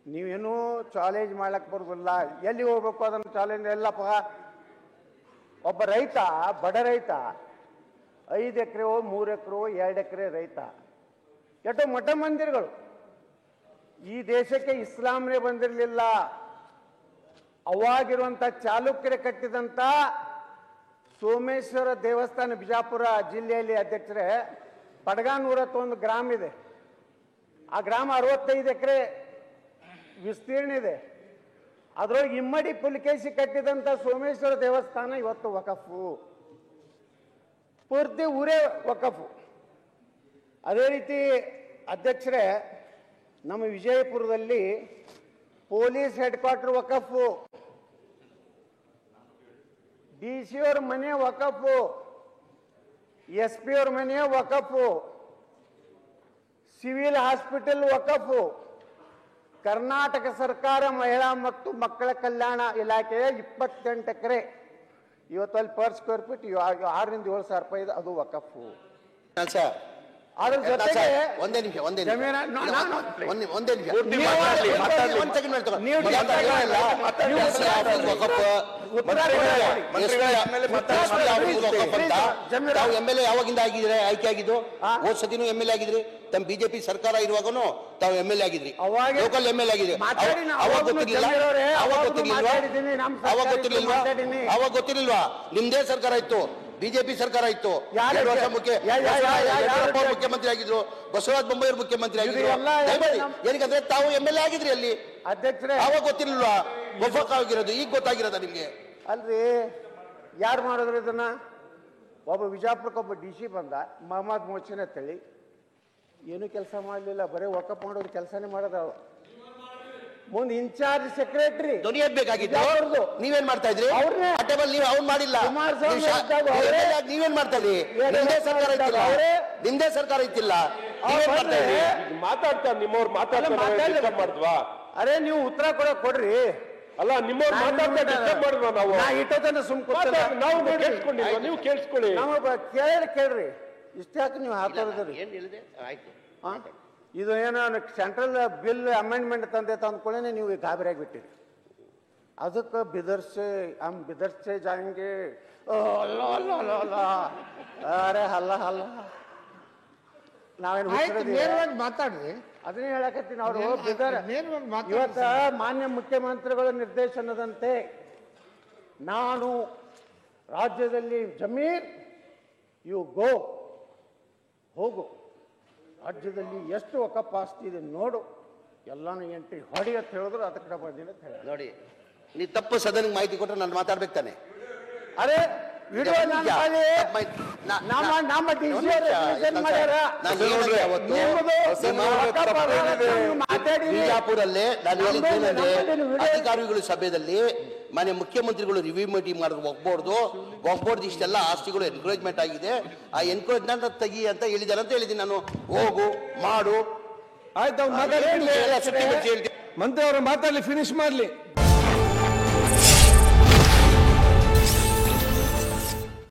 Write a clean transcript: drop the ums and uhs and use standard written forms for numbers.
ನೀವೇನೂ challenge ಮಾಡ್ಲಕ್ಕೆ ಬರೋದಿಲ್ಲ. ಎಲ್ಲಿ ಹೋಗ್ಬೇಕು ಅದನ್ನು ಚಾಲೆಂಜ್ ಎಲ್ಲಪ್ಪ. ಒಬ್ಬ ರೈತ, ಬಡ ರೈತ, 5 ಎಕರೆ 3 ಎಕರೆ 2 ಎಕರೆ ರೈತ, ಎಷ್ಟೋ ಮಠ ಮಂದಿರಗಳು. ಈ ದೇಶಕ್ಕೆ ಇಸ್ಲಾಂನೇ ಬಂದಿರಲಿಲ್ಲ. ಅವಾಗಿರುವಂಥ ಚಾಲುಕ್ಯರು ಕಟ್ಟಿದಂಥ ಸೋಮೇಶ್ವರ ದೇವಸ್ಥಾನ ಬಿಜಾಪುರ ಜಿಲ್ಲೆಯಲ್ಲಿ ಅಧ್ಯಕ್ಷರೇ, ಪಡಗಾನೂರ ಅಂತ ಒಂದು ಗ್ರಾಮ ಇದೆ. ಆ ಗ್ರಾಮ 65 ಎಕರೆ ವಿಸ್ತೀರ್ಣ ಇದೆ. ಅದರೊಳಗೆ ಇಮ್ಮಡಿ ಪುಲಿಕೇಶಿ ಕಟ್ಟಿದಂಥ ಸೋಮೇಶ್ವರ ದೇವಸ್ಥಾನ ಇವತ್ತು ವಕಫು, ಪೂರ್ತಿ ಊರೇ ವಕಫು. ಅದೇ ರೀತಿ ಅಧ್ಯಕ್ಷರೇ, ನಮ್ಮ ವಿಜಯಪುರದಲ್ಲಿ ಪೊಲೀಸ್ ಹೆಡ್ ಕ್ವಾರ್ಟರ್ ವಕಫು, DC ಅವ್ರ ಮನೆ ವಕಫು, SP ಅವ್ರ ಮನೆ ವಕಫು, ಸಿವಿಲ್ ಹಾಸ್ಪಿಟಲ್ ವಕಫು, ಕರ್ನಾಟಕ ಸರ್ಕಾರ ಮಹಿಳಾ ಮತ್ತು ಮಕ್ಕಳ ಕಲ್ಯಾಣ ಇಲಾಖೆಯ 28 ಎಕರೆ ಇವತ್ತು ಅಲ್ಲಿ ಪರ್ ಸ್ಕ್ವೇರ್ ಫೀಟ್ 6 ರಿಂದ 7 ಸಾವಿರ ರೂಪಾಯಿ ಇದೆ, ಅದು ವಕಫು. ಅದ್ರ ಜೊತೆಗೆ ಒಂದೇ ನಿಮಿಷ MLA ಯಾವಾಗಿಂದ ಆಗಿದ್ರೆ ಆಯ್ಕೆ ಆಗಿದ್ದು? ಹೋದ್ ಸತಿನೂ MLA ಆಗಿದ್ರಿ, ತಮ್ಮ ಬಿಜೆಪಿ ಸರ್ಕಾರ ಇರುವಾಗನು ತಾವು MLA ಆಗಿದ್ರಿ, ಲೋಕಲ್ MLA ಆಗಿದ್ರಿ. ಅವಾಗ ಗೊತ್ತಿರ್ಲಿಲ್ವಾ? ನಿಮ್ದೇ ಸರ್ಕಾರ ಇತ್ತು, ಬಿಜೆಪಿ ಸರ್ಕಾರ ಇತ್ತು. 2 ವರ್ಷ ಮುಖ್ಯಮಂತ್ರಿ ಆಗಿದ್ರು, ಬಸವರಾಜ ಬೊಮ್ಮಾಯಿ ಮುಖ್ಯಮಂತ್ರಿ ಆಗಿದ್ರು. ಏನಕ್ಕಂದ್ರೆ ತಾವು MLA ಆಗಿದ್ರಿ ಅಲ್ಲಿ. ಅಧ್ಯಕ್ಷರೇ, ಅವಾಗ ಗೊತ್ತಿರ್ಲಿಲ್ವಾ ವಫಾಕ್ ಆಗಿರೋದು? ಈಗ ಗೊತ್ತಾಗಿರೋದ ನಿಮ್ಗೆ? ಅಲ್ರಿ, ಯಾರು ಮಾಡಿದ್ರು ಇದನ್ನ? ಒಬ್ಬ ವಿಜಾಪುರಕ್ಕೆ ಒಬ್ಬ DC ಬಂದ, ಮಹಮ್ಮದ್ ಮೋಚಿನ್ ಅಂತೇಳಿ, ಏನು ಕೆಲಸ ಮಾಡಲಿಲ್ಲ, ಬರೀ ವಕಫ್ ಮಾಡೋದು ಕೆಲಸನೇ ಮಾಡೋದು. ಮುಂದೆ ಇನ್ಚಾರ್ಜ್ ಸೆಕ್ರೆಟರಿ ಧ್ವನಿ ಎತ್ತಬೇಕಾಗಿತ್ತು, ನೀವೇನ್ ಮಾಡ್ತಾ ಇದ್ರಿ? ಅವ್ನು ಮಾಡಿಲ್ಲ, ನೀವೇನ್ ಮಾಡ್ತಾ ಇದ್ರಿ? ನಿಮ್ದೇ ಸರ್ಕಾರ ಇತ್ತಿಲ್ಲ, ನಿಮ್ದೇ ಸರ್ಕಾರ ಇತ್ತಿಲ್ಲ, ಮಾತಾಡ್ತಾರೆ ನಿಮ್ಮವ್ರು ಮಾತಾಡ್ತಾ. ಅರೆ ನೀವು ಉತ್ತರ ಕೊಡ್ರಿ. ಅಲ್ಲ, ನಿಮ್ಮವ್ರು ಮಾತಾಡ್ತಾ ನಾವು ಇಟ್ಟದನ್ನ ನಾವು ಕೇಳಿಸ್ಕೊಂಡಿಲ್ಲ, ನೀವು ಕೇಳಿಸ್ಕೊಳ್ಳಿ. ಕೇಳ್ರಿ, ಇಷ್ಟಾಕ ನೀವು ಹಾಕೋದ್ರಿ. ಏನ್ ಹೇಳಿದೆ? ಆಯ್ತು, ಇದು ಏನೋ ಸೆಂಟ್ರಲ್ ಬಿಲ್ ಅಮೆಂಡ್ಮೆಂಟ್ ತಂದ್ಕೊಳ್ಳಿ ನೀವು ಗಾಬರಿ ಆಗಿಬಿಟ್ಟಿರಿ. ಅದಕ್ಕೆ ಬಿದರ್ಸೆ ಜಾಂಗೆ ಅಲ್ಲ ಅರೆ ಹಲ್ಲ ನಾವೇನು ಮಾತಾಡ್ರಿ, ಅದನ್ನೇ ಹೇಳಕತ್ತೀನಿ. ಅವರು ಇವತ್ತ ಮಾನ್ಯ ಮುಖ್ಯಮಂತ್ರಿಗಳ ನಿರ್ದೇಶನದಂತೆ ನಾನು ರಾಜ್ಯದಲ್ಲಿ ಜಮೀರ್ ಯು ಗೋ, ಹೋಗು, ರಾಜ್ಯದಲ್ಲಿ ಎಷ್ಟು ವಕಫ್ ಆಸ್ತಿ ಇದೆ ನೋಡು, ಎಲ್ಲಾನು ಎಂಟ್ರಿ ಹೊಡಿ ಅಂತ ಹೇಳಿದ್ರು ಅದಕ್ಕೆ ಬಂದಿನ ಅಂತ ಹೇಳಿ. ನೋಡಿ, ನೀ ತಪ್ಪು ಸದನಿಗೆ ಮಾಹಿತಿ ಕೊಟ್ಟರೆ ನಾನು ಮಾತಾಡ್ಬೇಕು ತಾನೆ? ಅರೆ ವಿಡಿಯೋ ಬಿಜಾಪುರಲ್ಲೇ ನಾನು ಹೇಳಿದ್ದೇನೆ, ಅಧಿಕಾರಿಗಳ ಸಭೆಯಲ್ಲಿ ಮಾನ್ಯ ಮುಖ್ಯಮಂತ್ರಿಗಳು ರಿವ್ಯೂ ಮೀಟಿಂಗ್ ಮಾಡಿದ್ರು. ಒಗ್ಬೋರ್ಡ್ ಇಷ್ಟೆಲ್ಲ ಆಸ್ತಿಗಳು ಎನ್ಕರೇಜ್ಮೆಂಟ್ ಆಗಿದೆ, ಆ ಎನ್ಕರೇಜ್ಮೆಂಟ್ ತೆಗಿ ಅಂತ ಹೇಳಿದ್ದಾರೆ ಅಂತ ಹೇಳಿದ್ದೀನಿ ನಾನು. ಹೋಗು, ಮಾಡು, ಆಯ್ತು, ಮಂತ್ರಿ ಅವರು ಮಾತಾಡ್ಲಿ, ಫಿನಿಶ್ ಮಾಡ್ಲಿ.